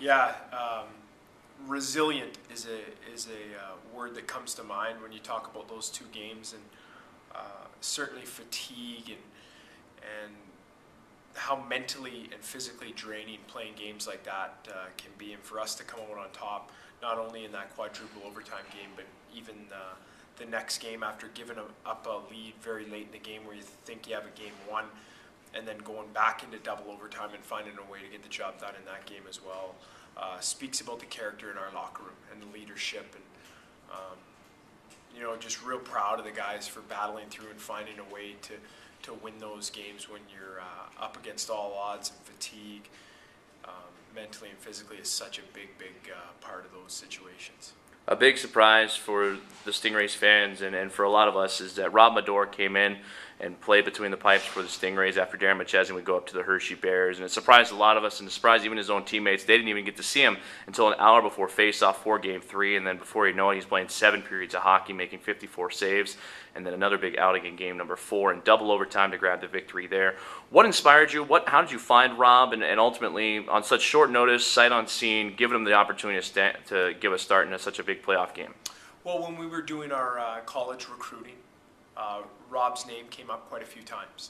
Yeah, resilient is a word that comes to mind when you talk about those two games, and certainly fatigue and how mentally and physically draining playing games like that can be, and for us to come out on top, not only in that quadruple overtime game, but even the next game after giving up a lead very late in the game where you think you have a game won, and then going back into double overtime and finding a way to get the job done in that game as well, speaks about the character in our locker room and the leadership, and just real proud of the guys for battling through and finding a way to win those games when you're up against all odds, and fatigue mentally and physically is such a big part of those situations. A big surprise for the Stingrays fans and for a lot of us is that Rob Madore came in and played between the pipes for the Stingrays after Darren McChesney would go up to the Hershey Bears. And it surprised a lot of us, and it surprised even his own teammates. They didn't even get to see him until an hour before face-off for Game 3, and then before you know it, he's playing 7 periods of hockey, making 54 saves, and then another big outing in Game number 4 in double overtime to grab the victory there. What inspired you? How did you find Rob, and ultimately, on such short notice, sight unseen, giving him the opportunity to give a start in such a big playoff game? Well, when we were doing our college recruiting, Rob's name came up quite a few times.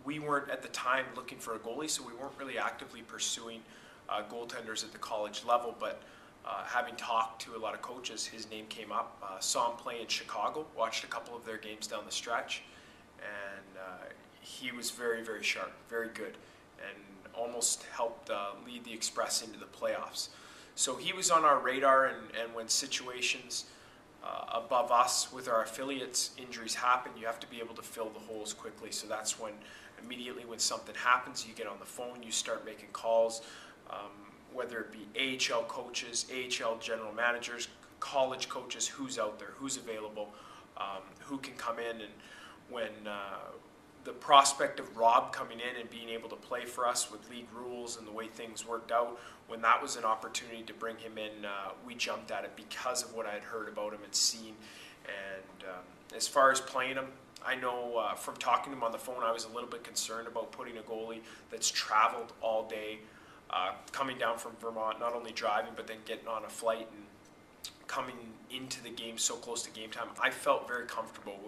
We weren't at the time looking for a goalie, so we weren't really actively pursuing goaltenders at the college level, but having talked to a lot of coaches, his name came up. Saw him play in Chicago, watched a couple of their games down the stretch, and he was very sharp, very good, and almost helped lead the Express into the playoffs. So he was on our radar, and when situations above us with our affiliates, injuries happen, you have to be able to fill the holes quickly. So that's when immediately when something happens, you get on the phone, you start making calls, whether it be AHL coaches, AHL general managers, college coaches, who's out there, who's available, who can come in. And when the prospect of Rob coming in and being able to play for us with league rules and the way things worked out, when that was an opportunity to bring him in, we jumped at it because of what I had heard about him and seen. And as far as playing him, I know from talking to him on the phone, I was a little bit concerned about putting a goalie that's traveled all day, coming down from Vermont, not only driving, but then getting on a flight and coming into the game so close to game time. I felt very comfortable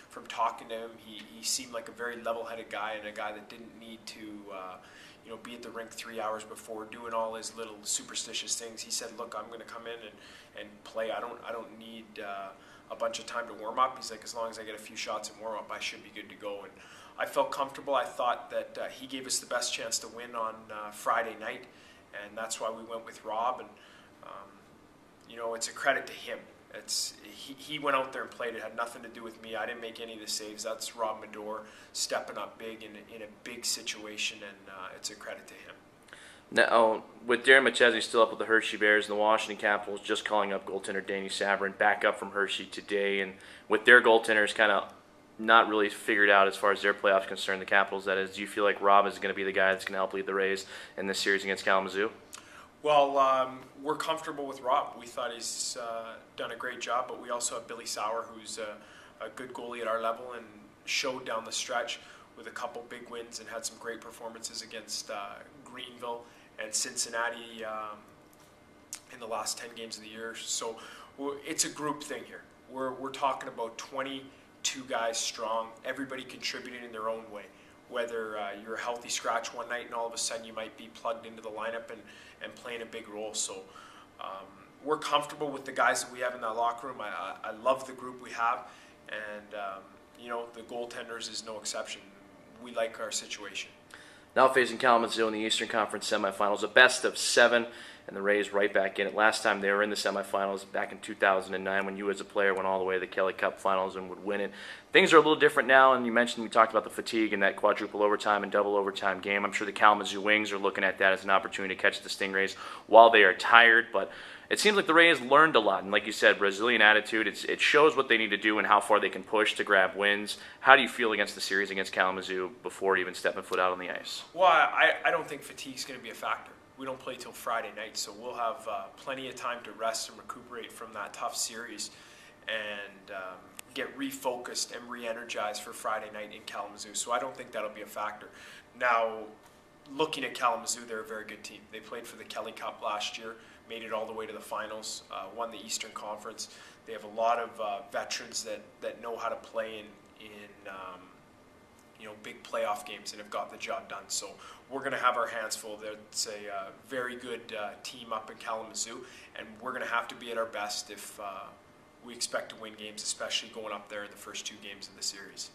from talking to him. He seemed like a very level-headed guy, and a guy that didn't need to be at the rink 3 hours before doing all his little superstitious things. He said, look, I'm going to come in and play. I don't need a bunch of time to warm up. He's like, as long as I get a few shots in warm up, I should be good to go. And I felt comfortable. I thought that he gave us the best chance to win on Friday night, and that's why we went with Rob. And it's a credit to him. He went out there and played. It had nothing to do with me. I didn't make any of the saves. That's Rob Madore stepping up big in a big situation, and it's a credit to him. Now, with Darren McChesney still up with the Hershey Bears and the Washington Capitals, just calling up goaltender Danny Sabrin back up from Hershey today, and with their goaltenders kind of not really figured out as far as their playoffs concerned, the Capitals, that is, do you feel like Rob is going to be the guy that's going to help lead the Rays in this series against Kalamazoo? Well, we're comfortable with Rob. We thought he's done a great job, but we also have Billy Sauer, who's a good goalie at our level and showed down the stretch with a couple big wins and had some great performances against Greenville and Cincinnati in the last 10 games of the year. So it's a group thing here. We're talking about 22 guys strong, everybody contributing in their own way. Whether you're a healthy scratch one night and all of a sudden you might be plugged into the lineup and playing a big role. So we're comfortable with the guys that we have in that locker room. I love the group we have, and the goaltenders is no exception. We like our situation. Now facing Kalamazoo in the Eastern Conference Semifinals, a best of 7, and the Rays right back in it. Last time they were in the semifinals back in 2009 when you as a player went all the way to the Kelly Cup Finals and would win it. Things are a little different now, and we talked about the fatigue in that quadruple overtime and double overtime game. I'm sure the Kalamazoo Wings are looking at that as an opportunity to catch the Stingrays while they are tired, but it seems like the Rays learned a lot, and like you said, resilient attitude. It shows what they need to do and how far they can push to grab wins. How do you feel against the series against Kalamazoo before even stepping foot out on the ice? Well, I don't think fatigue is going to be a factor. We don't play till Friday night, so we'll have plenty of time to rest and recuperate from that tough series and get refocused and re-energized for Friday night in Kalamazoo. So I don't think that'll be a factor. Now, looking at Kalamazoo, they're a very good team. They played for the Kelly Cup last year, made it all the way to the finals, won the Eastern Conference. They have a lot of veterans that know how to play in big playoff games and have got the job done. So we're going to have our hands full. It's a very good team up in Kalamazoo, and we're going to have to be at our best if we expect to win games, especially going up there in the first 2 games of the series.